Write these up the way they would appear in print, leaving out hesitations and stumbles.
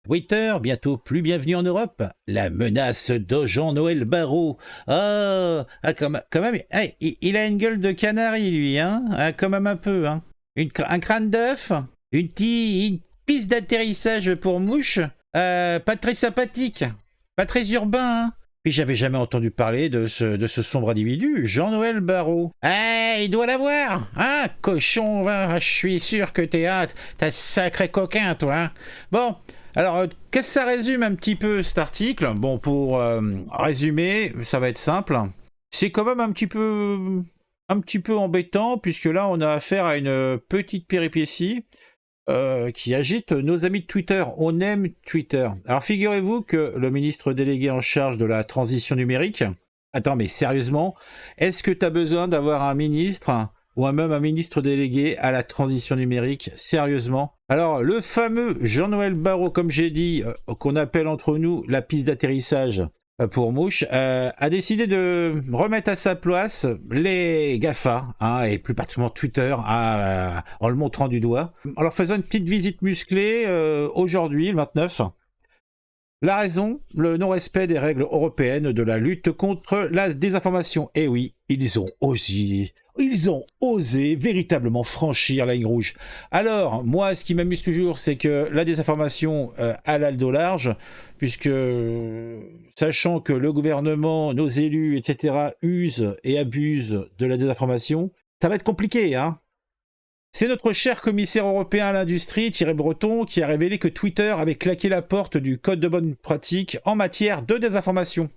Twitter, bientôt plus bienvenu en Europe. La menace de Jean-Noël Barrot. Quand même, il a une gueule de canari, lui, hein. Quand même un peu, hein. Un crâne d'œuf, une piste d'atterrissage pour mouche. Pas très sympathique, pas très urbain, hein. Puis j'avais jamais entendu parler de ce sombre individu, Jean-Noël Barrot. Il doit l'avoir, hein, cochon, va, je suis sûr que t'es sacré coquin, toi, hein. Bon, alors, qu'est-ce que ça résume un petit peu cet article? Bon, pour résumer, ça va être simple. C'est quand même un petit peu embêtant, puisque là, on a affaire à une petite péripétie qui agite nos amis de Twitter. On aime Twitter. Alors figurez-vous que le ministre délégué en charge de la transition numérique... Attends, mais sérieusement, est-ce que tu as besoin d'avoir un ministre ou même un ministre délégué à la transition numérique? Sérieusement? Alors, le fameux Jean-Noël Barrot, comme j'ai dit, qu'on appelle entre nous la piste d'atterrissage pour mouche, a décidé de remettre à sa place les GAFA, hein, et plus particulièrement Twitter, en le montrant du doigt, en leur faisant une petite visite musclée aujourd'hui, le 29. La raison, le non-respect des règles européennes de la lutte contre la désinformation. Et oui, ils ont osé véritablement franchir la ligne rouge. Alors, moi, ce qui m'amuse toujours, c'est que la désinformation a le dos large, puisque, sachant que le gouvernement, nos élus, etc., usent et abusent de la désinformation, ça va être compliqué, hein. C'est notre cher commissaire européen à l'industrie, Thierry Breton, qui a révélé que Twitter avait claqué la porte du code de bonne pratique en matière de désinformation.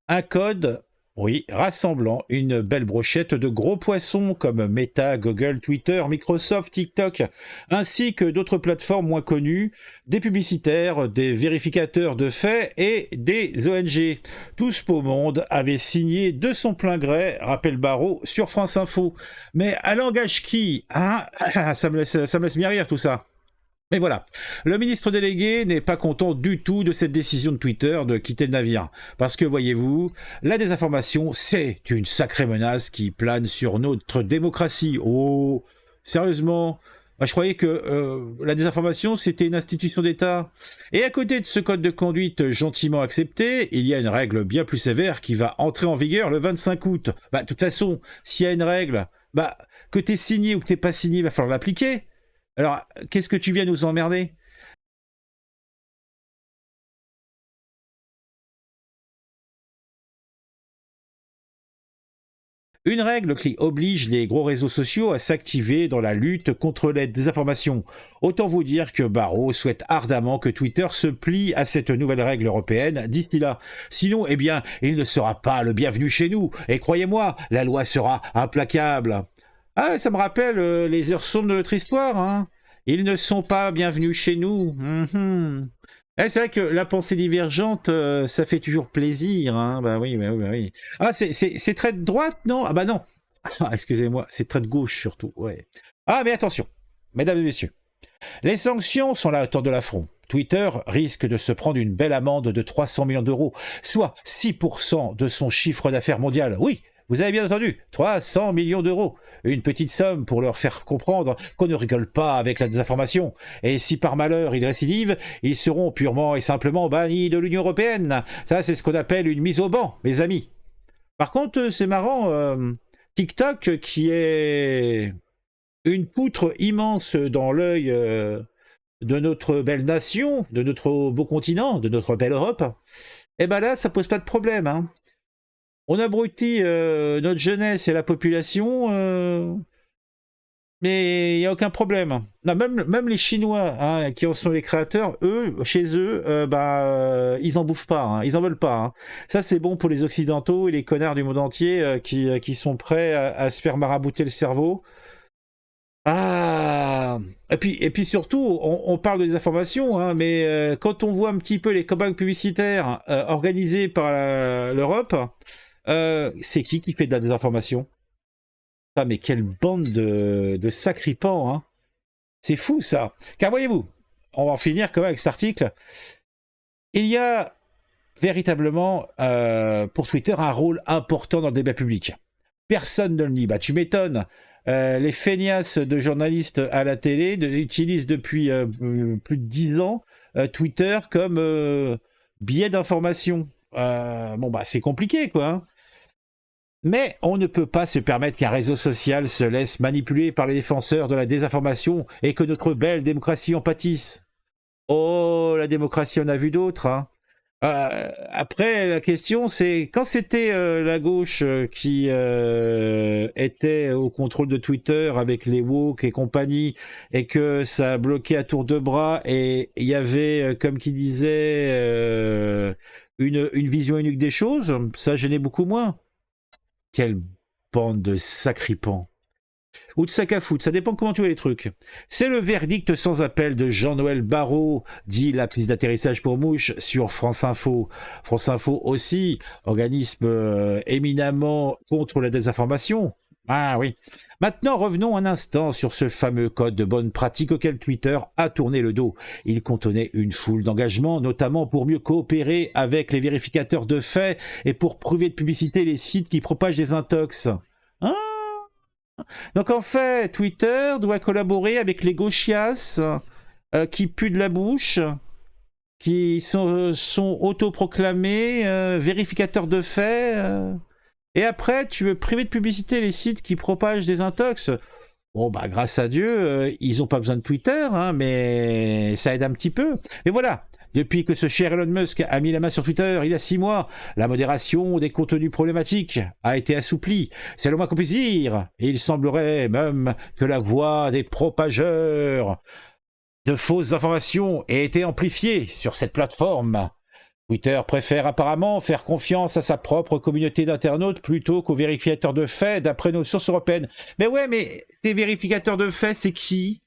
Un code, oui, rassemblant une belle brochette de gros poissons comme Meta, Google, Twitter, Microsoft, TikTok, ainsi que d'autres plateformes moins connues, des publicitaires, des vérificateurs de faits et des ONG. Tout ce beau monde avait signé de son plein gré, rappelle Barrot, sur France Info. Mais à langage qui, hein, ça me laisse bien rire tout ça. Mais voilà, le ministre délégué n'est pas content du tout de cette décision de Twitter de quitter le navire. Parce que, voyez-vous, la désinformation, c'est une sacrée menace qui plane sur notre démocratie. Oh, sérieusement, moi, je croyais que la désinformation, c'était une institution d'État. Et à côté de ce code de conduite gentiment accepté, il y a une règle bien plus sévère qui va entrer en vigueur le 25 août. Bah, de toute façon, s'il y a une règle, bah, que t'es signé ou que t'es pas signé, il va falloir l'appliquer. Alors, qu'est-ce que tu viens nous emmerder? Une règle qui oblige les gros réseaux sociaux à s'activer dans la lutte contre les désinformations. Autant vous dire que Barrot souhaite ardemment que Twitter se plie à cette nouvelle règle européenne d'ici là. Sinon, eh bien, il ne sera pas le bienvenu chez nous. Et croyez-moi, la loi sera implacable. Ah, ça me rappelle les heures sombres de notre histoire, hein. Ils ne sont pas bienvenus chez nous. C'est vrai que la pensée divergente, ça fait toujours plaisir, hein. Bah oui, bah oui, bah oui. Ah, c'est très de droite, non? Ah bah non. Ah, excusez-moi, c'est très de gauche surtout, ouais. Ah, mais attention, mesdames et messieurs. Les sanctions sont la hauteur de l'affront. Twitter risque de se prendre une belle amende de 300 millions d'euros, soit 6% de son chiffre d'affaires mondial. Oui, vous avez bien entendu, 300 millions d'euros. Une petite somme pour leur faire comprendre qu'on ne rigole pas avec la désinformation. Et si par malheur ils récidivent, ils seront purement et simplement bannis de l'Union européenne. Ça, c'est ce qu'on appelle une mise au banc, mes amis. Par contre, c'est marrant, TikTok, qui est une poutre immense dans l'œil de notre belle nation, de notre beau continent, de notre belle Europe, et ben là, ça pose pas de problème, hein. On abrutit notre jeunesse et la population, mais il n'y a aucun problème. Non, même les Chinois, hein, qui en sont les créateurs, eux, chez eux, ils en bouffent pas, hein, ils en veulent pas, hein. Ça, c'est bon pour les Occidentaux et les connards du monde entier qui sont prêts à se faire marabouter le cerveau. Ah, et puis surtout, on parle de désinformation, hein, mais quand on voit un petit peu les campagnes publicitaires organisées par l'Europe, c'est qui fait de la désinformation? Ah, mais quelle bande de sacripants, hein. C'est fou ça. Car voyez-vous, on va en finir quand même avec cet article. Il y a véritablement pour Twitter un rôle important dans le débat public. Personne ne le nie. Bah, tu m'étonnes. Les feignasses de journalistes à la télé utilisent depuis plus de 10 ans Twitter comme biais d'information. Bon, bah, c'est compliqué, quoi. Hein. Mais on ne peut pas se permettre qu'un réseau social se laisse manipuler par les défenseurs de la désinformation et que notre belle démocratie en pâtisse. Oh, la démocratie, on a vu d'autres. Hein. Après, la question, c'est quand c'était la gauche qui était au contrôle de Twitter avec les woke et compagnie, et que ça a bloqué à tour de bras, et il y avait, comme qui disait, une vision unique des choses, ça gênait beaucoup moins. Quelle bande de sacripants. Ou de sac à foutre, ça dépend comment tu vois les trucs. C'est le verdict sans appel de Jean-Noël Barrot, dit la piste d'atterrissage pour mouche sur France Info. France Info aussi, organisme éminemment contre la désinformation. Ah oui. Maintenant, revenons un instant sur ce fameux code de bonne pratique auquel Twitter a tourné le dos. Il contenait une foule d'engagements, notamment pour mieux coopérer avec les vérificateurs de faits et pour prouver de publicité les sites qui propagent des intox. Hein? Donc en fait, Twitter doit collaborer avec les gauchias qui puent de la bouche, qui sont autoproclamés vérificateurs de faits. Et après, tu veux priver de publicité les sites qui propagent des intox. Bon, bah grâce à Dieu, ils n'ont pas besoin de Twitter, hein, mais ça aide un petit peu. Et voilà. Depuis que ce cher Elon Musk a mis la main sur Twitter il y a 6 mois, la modération des contenus problématiques a été assouplie. C'est le moins qu'on puisse dire. Et il semblerait même que la voix des propageurs de fausses informations ait été amplifiée sur cette plateforme. Twitter préfère apparemment faire confiance à sa propre communauté d'internautes plutôt qu'aux vérificateurs de faits d'après nos sources européennes. Mais ouais, mais tes vérificateurs de faits, c'est qui ?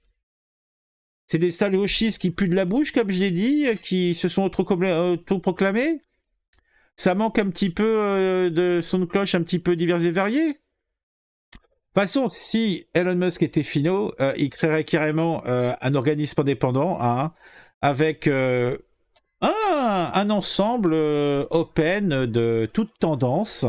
C'est des sales gauchistes qui puent de la bouche, comme je l'ai dit, qui se sont autoproclamés. Ça manque un petit peu de son de cloche un petit peu divers et variés. De toute façon, si Elon Musk était finot, il créerait carrément un organisme indépendant hein, avec un ensemble open de toutes tendances,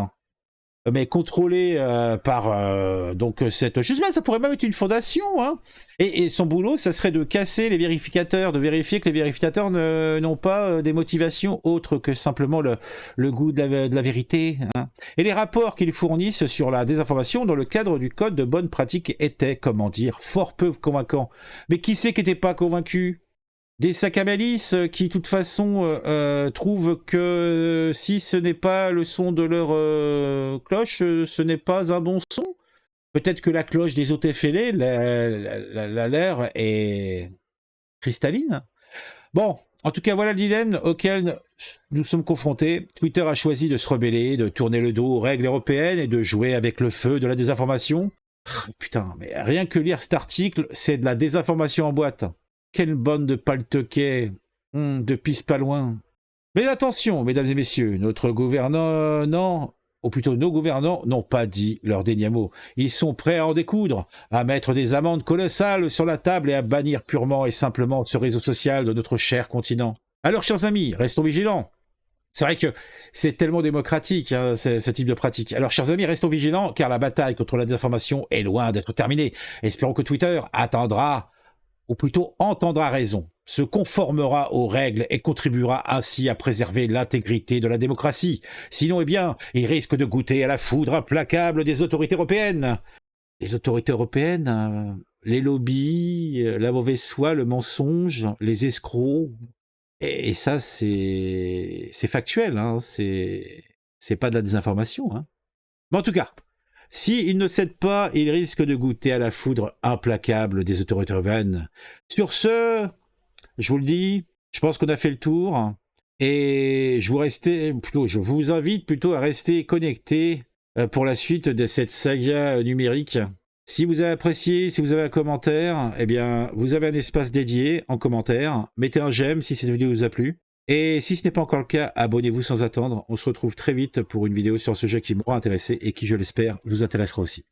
mais contrôlé par donc cette... Je sais pas, ça pourrait même être une fondation, hein. Et son boulot, ça serait de casser les vérificateurs, de vérifier que les vérificateurs n'ont pas des motivations autres que simplement le goût de la vérité. Hein. Et les rapports qu'ils fournissent sur la désinformation dans le cadre du code de bonne pratique étaient, comment dire, fort peu convaincants. Mais qui c'est qui n'était pas convaincu ? Des sacs à malice qui, de toute façon, trouvent que si ce n'est pas le son de leur cloche, ce n'est pas un bon son. Peut-être que la cloche des OTFL, l'air est cristalline. Bon, en tout cas, voilà le dilemme auquel nous sommes confrontés. Twitter a choisi de se rebeller, de tourner le dos aux règles européennes et de jouer avec le feu de la désinformation. Putain, mais rien que lire cet article, c'est de la désinformation en boîte. Quelle bande de paltoquets, de pisse pas loin. Mais attention, mesdames et messieurs, notre gouvernant, ou plutôt nos gouvernants, n'ont pas dit leur dernier mot. Ils sont prêts à en découdre, à mettre des amendes colossales sur la table et à bannir purement et simplement ce réseau social de notre cher continent. Alors, chers amis, restons vigilants. C'est vrai que c'est tellement démocratique, hein, ce type de pratique. Alors, chers amis, restons vigilants, car la bataille contre la désinformation est loin d'être terminée. Espérons que Twitter attendra, ou plutôt entendra raison, se conformera aux règles et contribuera ainsi à préserver l'intégrité de la démocratie. Sinon, eh bien, il risque de goûter à la foudre implacable des autorités européennes. Les autorités européennes, les lobbies, la mauvaise foi, le mensonge, les escrocs. Et ça, c'est factuel, hein, c'est pas de la désinformation. Hein. Mais en tout cas, s'il ne cède pas, il risque de goûter à la foudre implacable des autorités urbaines. Sur ce, je vous le dis, je pense qu'on a fait le tour. Et je vous invite plutôt à rester connecté pour la suite de cette saga numérique. Si vous avez apprécié, si vous avez un commentaire, eh bien, vous avez un espace dédié en commentaire. Mettez un j'aime si cette vidéo vous a plu. Et si ce n'est pas encore le cas, abonnez-vous sans attendre. On se retrouve très vite pour une vidéo sur ce sujet qui m'aura intéressé et qui, je l'espère, vous intéressera aussi.